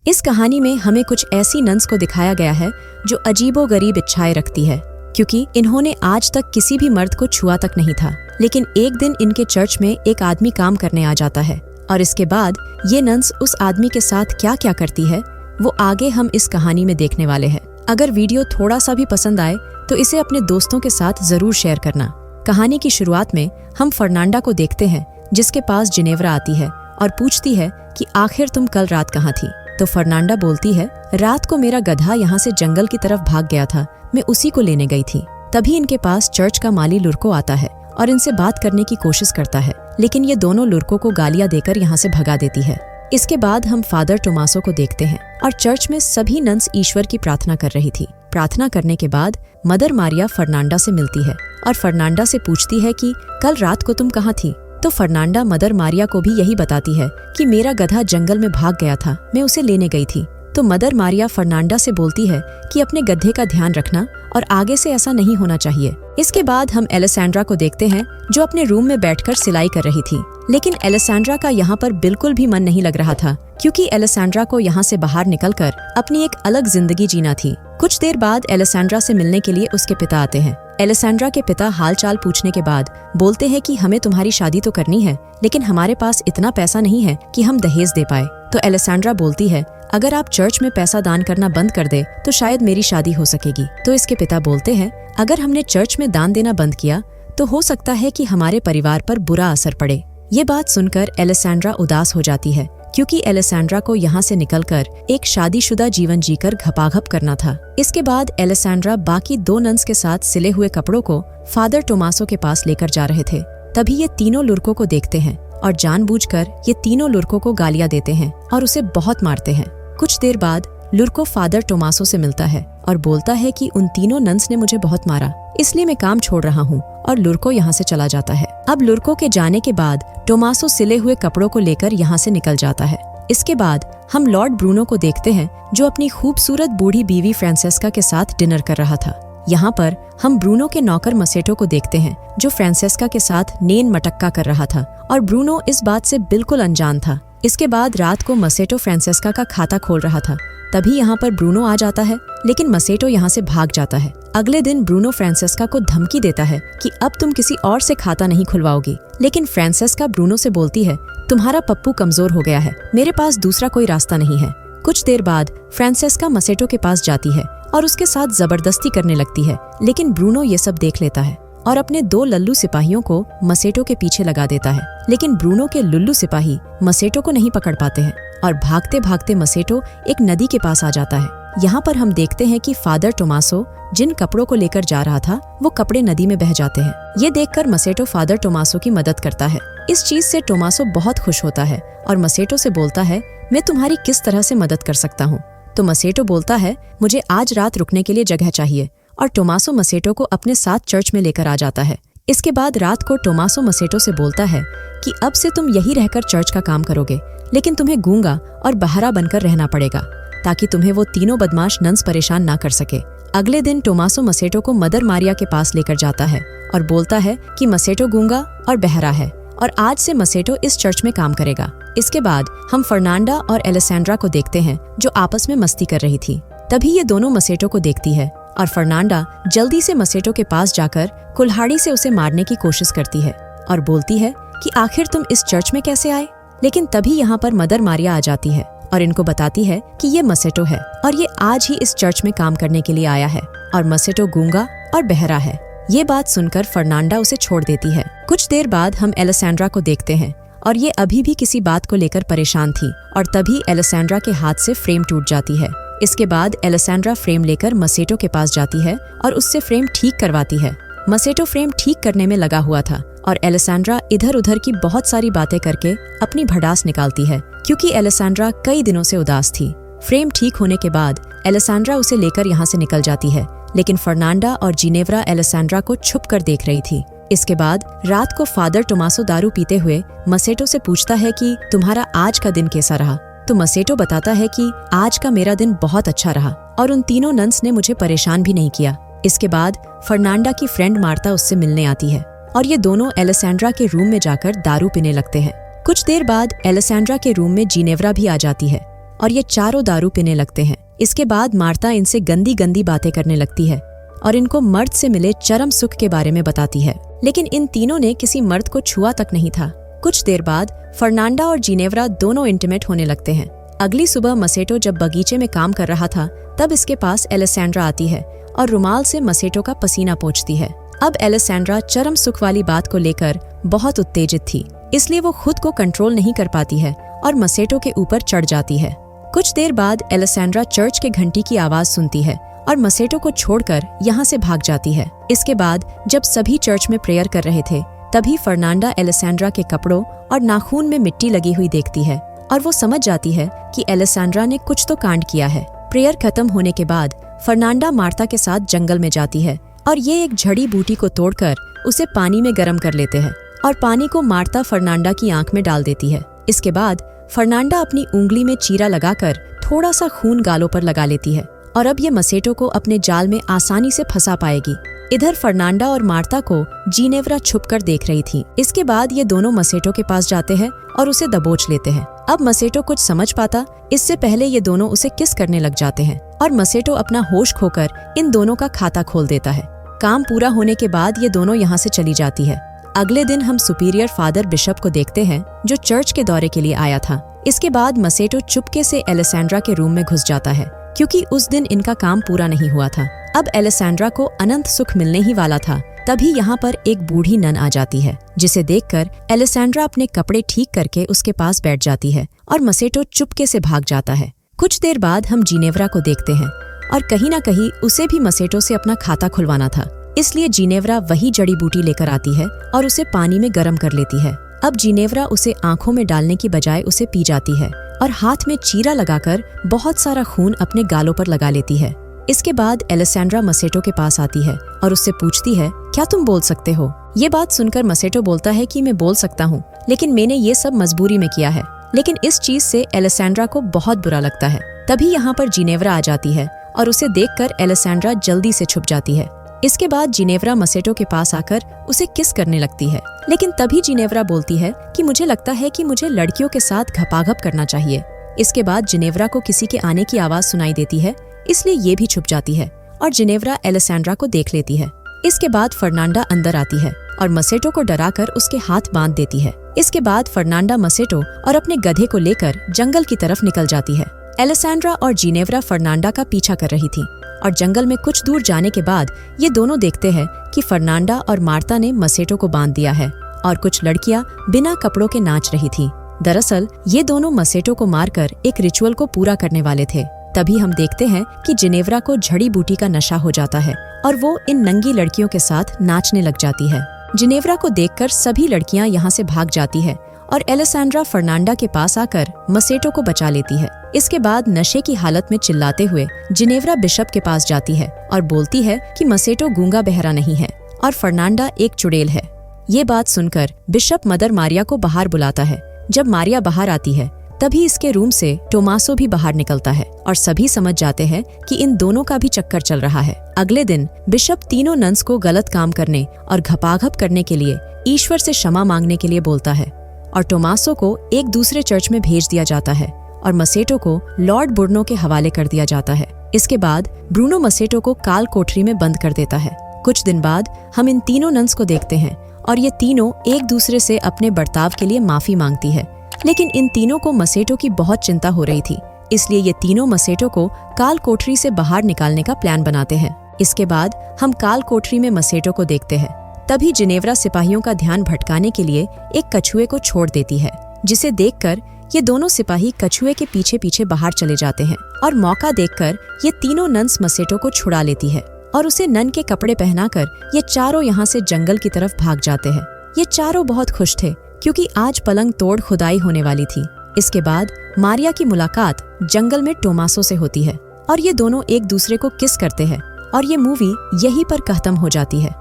इस कहानी में हमें कुछ ऐसी नन्स को दिखाया गया है जो अजीबोगरीब इच्छाएं रखती है, क्योंकि इन्होंने आज तक किसी भी मर्द को छुआ तक नहीं था। लेकिन एक दिन इनके चर्च में एक आदमी काम करने आ जाता है और इसके बाद ये नन्स उस आदमी के साथ क्या क्या करती है वो आगे हम इस कहानी में देखने वाले हैं। अगर वीडियो थोड़ा सा भी पसंद आए तो इसे अपने दोस्तों के साथ जरूर शेयर करना। कहानी की शुरुआत में हम फर्नांडा को देखते हैं, जिसके पास जिनेवरा आती है और पूछती है कि आखिर तुम कल रात कहाँ थी। तो फर्नांडा बोलती है, रात को मेरा गधा यहाँ से जंगल की तरफ भाग गया था, मैं उसी को लेने गई थी। तभी इनके पास चर्च का माली लुर्को आता है और इनसे बात करने की कोशिश करता है, लेकिन ये दोनों लुर्कों को गालियां देकर यहाँ से भगा देती है। इसके बाद हम फादर टोमासो को देखते हैं और चर्च में सभी नन्स ईश्वर की प्रार्थना कर रही थी। प्रार्थना करने के बाद मदर मारिया फर्नांडा से मिलती है और फर्नांडा से पूछती है कि कल रात को तुम कहाँ थी। तो फर्नांडा मदर मारिया को भी यही बताती है कि मेरा गधा जंगल में भाग गया था, मैं उसे लेने गई थी। तो मदर मारिया फर्नांडा से बोलती है कि अपने गधे का ध्यान रखना और आगे से ऐसा नहीं होना चाहिए। इसके बाद हम एलेसेंड्रा को देखते हैं जो अपने रूम में बैठकर सिलाई कर रही थी, लेकिन एलेसेंड्रा का यहाँ पर बिल्कुल भी मन नहीं लग रहा था, क्योंकि एलेसेंड्रा को यहाँ से बाहर निकलकर अपनी एक अलग जिंदगी जीना थी। कुछ देर बाद एलेसेंड्रा से मिलने के लिए उसके पिता आते हैं। एलेसेंड्रा के पिता हालचाल पूछने के बाद बोलते हैं कि हमें तुम्हारी शादी तो करनी है, लेकिन हमारे पास इतना पैसा नहीं है कि हम दहेज दे पाए। तो एलेसेंड्रा बोलती है, अगर आप चर्च में पैसा दान करना बंद कर दे तो शायद मेरी शादी हो सकेगी। तो इसके पिता बोलते हैं, अगर हमने चर्च में दान देना बंद किया तो हो सकता है कि हमारे परिवार पर बुरा असर पड़े। ये बात सुनकर एलेसेंड्रा उदास हो जाती है, क्योंकि एलेसेंड्रा को यहाँ से निकलकर एक शादीशुदा जीवन जीकर घपाघप करना था। इसके बाद एलेसेंड्रा बाकी दो नन्स के साथ सिले हुए कपड़ों को फादर टोमासो के पास लेकर जा रहे थे। तभी ये तीनों लुर्कों को देखते हैं और जानबूझकर ये तीनों लुर्कों को गालियां देते हैं और उसे बहुत मारते हैं। कुछ देर बाद लुर्को फादर टोमासो से मिलता है और बोलता है कि उन तीनों नन्स ने मुझे बहुत मारा, इसलिए मैं काम छोड़ रहा हूँ, और लुर्को यहाँ से चला जाता है। अब लुर्को के जाने के बाद टोमासो सिले हुए कपड़ों को लेकर यहाँ से निकल जाता है। इसके बाद हम लॉर्ड ब्रूनो को देखते हैं जो अपनी खूबसूरत बूढ़ी बीवी फ्रांसेस्का के साथ डिनर कर रहा था। यहाँ पर हम ब्रूनो के नौकर मसेटो को देखते हैं जो फ्रांसेस्का के साथ नेन मटक्का कर रहा था और ब्रूनो इस बात से बिल्कुल अनजान था। इसके बाद रात को मसेटो फ्रांसेस्का का खाता खोल रहा था, तभी यहाँ पर ब्रूनो आ जाता है, लेकिन मसेटो यहाँ से भाग जाता है। अगले दिन ब्रूनो फ्रांसेस्का को धमकी देता है कि अब तुम किसी और से खाता नहीं खुलवाओगी, लेकिन फ्रांसेस्का ब्रूनो से बोलती है, तुम्हारा पप्पू कमजोर हो गया है, मेरे पास दूसरा कोई रास्ता नहीं है। कुछ देर बाद फ्रांसेस्का मसेटो के पास जाती है और उसके साथ जबरदस्ती करने लगती है, लेकिन ब्रूनो ये सब देख लेता है और अपने दो लल्लू सिपाहियों को मसेटो के पीछे लगा देता है। लेकिन ब्रूनो के लुल्लू सिपाही मसेटो को नहीं पकड़ पाते हैं और भागते भागते मसेटो एक नदी के पास आ जाता है। यहाँ पर हम देखते हैं कि फादर टोमासो जिन कपड़ों को लेकर जा रहा था वो कपड़े नदी में बह जाते हैं। ये देखकर मसेटो फादर टोमासो की मदद करता है। इस चीज से टोमासो बहुत खुश होता है और मसेटो से बोलता है, मैं तुम्हारी किस तरह से मदद कर सकता हूँ। तो मसेटो बोलता है, मुझे आज रात रुकने के लिए जगह चाहिए, और टोमासो मसेटो को अपने साथ चर्च में लेकर आ जाता है। इसके बाद रात को टोमासो मसेटो से बोलता है कि अब से तुम यही रहकर चर्च का काम करोगे, लेकिन तुम्हें गूंगा और बहरा बनकर रहना पड़ेगा, ताकि तुम्हें वो तीनों बदमाश नन्स परेशान ना कर सके। अगले दिन टोमासो मसेटो को मदर मारिया के पास लेकर जाता है और बोलता है कि मसेटो गूंगा और बहरा है और आज से मसेटो इस चर्च में काम करेगा। इसके बाद हम फर्नांडा और एलेसेंड्रा को देखते हैं जो आपस में मस्ती कर रही थी। तभी ये दोनों मसेटो को देखती है और फर्नांडा जल्दी से मसेटो के पास जाकर कुल्हाड़ी से उसे मारने की कोशिश करती है और बोलती है कि आखिर तुम इस चर्च में कैसे आए। लेकिन तभी यहाँ पर मदर मारिया आ जाती है और इनको बताती है कि ये मसेटो है और ये आज ही इस चर्च में काम करने के लिए आया है और मसेटो गूंगा और बहरा है। ये बात सुनकर फर्नांडा उसे छोड़ देती है। कुछ देर बाद हम एलेसेंड्रा को देखते हैं और ये अभी भी किसी बात को लेकर परेशान थी, और तभी एलेसेंड्रा के हाथ से फ्रेम टूट जाती है। इसके बाद एलेसेंड्रा फ्रेम लेकर मसेटो के पास जाती है और उससे फ्रेम ठीक करवाती है। मसेटो फ्रेम ठीक करने में लगा हुआ था और एलेसेंड्रा इधर उधर की बहुत सारी बातें करके अपनी भड़ास निकालती है, क्योंकि एलेसेंड्रा कई दिनों से उदास थी। फ्रेम ठीक होने के बाद एलेसेंड्रा उसे लेकर यहाँ से निकल जाती है, लेकिन फर्नांडा और जिनेवरा एलेसेंड्रा को छुप कर देख रही थी। इसके बाद रात को फादर टोमासो दारू पीते हुए मसेटो से पूछता है कि तुम्हारा आज का दिन कैसा रहा। तो मसेटो बताता है कि आज का मेरा दिन बहुत अच्छा रहा और उन तीनों नन्स ने मुझे परेशान भी नहीं किया। इसके बाद फर्नांडा की फ्रेंड मार्ता उससे मिलने आती है और ये दोनों एलेसेंड्रा के रूम में जाकर दारू पीने लगते हैं। कुछ देर बाद एलेसेंड्रा के रूम में जिनेवरा भी आ जाती है और ये चारों दारू पीने लगते हैं। इसके बाद मार्ता इनसे गंदी गंदी बातें करने लगती है और इनको मर्द से मिले चरम सुख के बारे में बताती है, लेकिन इन तीनों ने किसी मर्द को छुआ तक नहीं था। कुछ देर बाद फर्नांडा और जिनेव्रा दोनों इंटीमेट होने लगते हैं। अगली सुबह मसेटो जब बगीचे में काम कर रहा था तब इसके पास एलेसेंड्रा आती है और रुमाल से मसेटो का पसीना पोंछती है। अब एलेसेंड्रा चरम सुख वाली बात को लेकर बहुत उत्तेजित थी, इसलिए वो खुद को कंट्रोल नहीं कर पाती है और मसेटो के ऊपर चढ़ जाती है। कुछ देर बाद एलेसेंड्रा चर्च के घंटी की आवाज सुनती है और मसेटो को छोड़कर यहाँ से भाग जाती है। इसके बाद जब सभी चर्च में प्रेयर कर रहे थे तभी फर्नांडा एलेसेंड्रा के कपड़ों और नाखून में मिट्टी लगी हुई देखती है और वो समझ जाती है कि एलेसेंड्रा ने कुछ तो कांड किया है। प्रेयर खत्म होने के बाद फर्नांडा मार्ता के साथ जंगल में जाती है और ये एक जड़ी बूटी को तोड़कर उसे पानी में गर्म कर लेते हैं और पानी को मार्ता फर्नांडा की आंख में डाल देती है। इसके बाद फर्नांडा अपनी उंगली में चीरा लगाकर थोड़ा सा खून गालों पर लगा लेती है और अब ये मसेटो को अपने जाल में आसानी से फंसा पाएगी। इधर फर्नांडा और मार्ता को जिनेव्रा छुपकर देख रही थी। इसके बाद ये दोनों मसेटो के पास जाते हैं और उसे दबोच लेते हैं। अब मसेटो कुछ समझ पाता इससे पहले ये दोनों उसे किस करने लग जाते हैं और मसेटो अपना होश खोकर इन दोनों का खाता खोल देता है। काम पूरा होने के बाद ये दोनों यहाँ से चली जाती है। अगले दिन हम सुपीरियर फादर बिशप को देखते हैं जो चर्च के दौरे के लिए आया था। इसके बाद मसेटो चुपके से एलेसेंड्रा के रूम में घुस जाता है क्योंकि उस दिन इनका काम पूरा नहीं हुआ था। अब एलेसेंड्रा को अनंत सुख मिलने ही वाला था। तभी यहाँ पर एक बूढ़ी नन आ जाती है जिसे देखकर एलेसेंड्रा अपने कपड़े ठीक करके उसके पास बैठ जाती है और मसेटो चुपके से भाग जाता है। कुछ देर बाद हम जिनेव्रा को देखते हैं और कहीं ना कहीं उसे भी मसेटो से अपना खाता खुलवाना था, इसलिए जिनेव्रा वही जड़ी बूटी लेकर आती है और उसे पानी में गर्म कर लेती है। अब जिनेव्रा उसे आंखों में डालने की बजाय उसे पी जाती है और हाथ में चीरा लगाकर बहुत सारा खून अपने गालों पर लगा लेती है। इसके बाद एलेसेंड्रा मसेटो के पास आती है और उससे पूछती है, क्या तुम बोल सकते हो? ये बात सुनकर मसेटो बोलता है कि मैं बोल सकता हूँ, लेकिन मैंने ये सब मजबूरी में किया है। लेकिन इस चीज से एलेसेंड्रा को बहुत बुरा लगता है। तभी यहाँ पर जिनेव्रा आ जाती है और उसे देखकर एलेसेंड्रा जल्दी से छुप जाती है। इसके बाद जिनेव्रा मसेटो के पास आकर उसे किस करने लगती है, लेकिन तभी जिनेव्रा बोलती है कि मुझे लगता है कि मुझे लड़कियों के साथ घपाघप करना चाहिए। इसके बाद जिनेव्रा को किसी के आने की आवाज सुनाई देती है, इसलिए ये भी छुप जाती है और जिनेव्रा एलेसेंड्रा को देख लेती है। इसके बाद फर्नांडा अंदर आती है और मसेटो को डराकर उसके हाथ बांध देती है। इसके बाद फर्नांडा मसेटो और अपने गधे को लेकर जंगल की तरफ निकल जाती है। एलेसेंड्रा और जिनेव्रा फर्नांडा का पीछा कर रही थी और जंगल में कुछ दूर जाने के बाद ये दोनों देखते हैं कि फर्नांडा और मार्ता ने मसेटो को बांध दिया है और कुछ लड़कियां बिना कपड़ों के नाच रही थी। दरअसल ये दोनों मसेटो को मारकर एक रिचुअल को पूरा करने वाले थे। तभी हम देखते हैं कि जिनेव्रा को जड़ी बूटी का नशा हो जाता है और वो इन नंगी लड़कियों के साथ नाचने लग जाती है। जिनेव्रा को देखकर सभी लड़कियां यहाँ से भाग जाती है और एलेसेंड्रा फर्नांडा के पास आकर मसेटो को बचा लेती है। इसके बाद नशे की हालत में चिल्लाते हुए जिनेव्रा बिशप के पास जाती है और बोलती है कि मसेटो गूंगा बहरा नहीं है और फर्नांडा एक चुड़ैल है। ये बात सुनकर बिशप मदर मारिया को बाहर बुलाता है। जब मारिया बाहर आती है तभी इसके रूम से टोमासो भी बाहर निकलता है और सभी समझ जाते हैं कि इन दोनों का भी चक्कर चल रहा है। अगले दिन बिशप तीनों नन्स को गलत काम करने और घपाघप करने के लिए ईश्वर से क्षमा मांगने के लिए बोलता है और टोमासो को एक दूसरे चर्च में भेज दिया जाता है और मसेटो को लॉर्ड बुर्नो के हवाले कर दिया जाता है। इसके बाद ब्रूनो मसेटो को काल कोठरी में बंद कर देता है। कुछ दिन बाद हम इन तीनों नन्स को देखते हैं और ये तीनों एक दूसरे से अपने बर्ताव के लिए माफी मांगती है, लेकिन इन तीनों को मसेटो की बहुत चिंता हो रही थी, इसलिए ये तीनों मसेटो को काल कोठरी से बाहर निकालने का प्लान बनाते हैं। इसके बाद हम काल कोठरी में मसेटो को देखते हैं। तभी जिनेव्रा सिपाहियों का ध्यान भटकाने के लिए एक कछुए को छोड़ देती है, जिसे देखकर ये दोनों सिपाही कछुए के पीछे पीछे बाहर चले जाते हैं और मौका देखकर ये तीनों नन्स मसेटो को छुड़ा लेती है और उसे नन के कपड़े पहनाकर ये चारों यहाँ से जंगल की तरफ भाग जाते हैं। ये चारों बहुत खुश थे क्योंकि आज पलंग तोड़ खुदाई होने वाली थी। इसके बाद मारिया की मुलाकात जंगल में टोमासो से होती है और ये दोनों एक दूसरे को किस करते हैं और ये मूवी यहीं पर खत्म हो जाती है।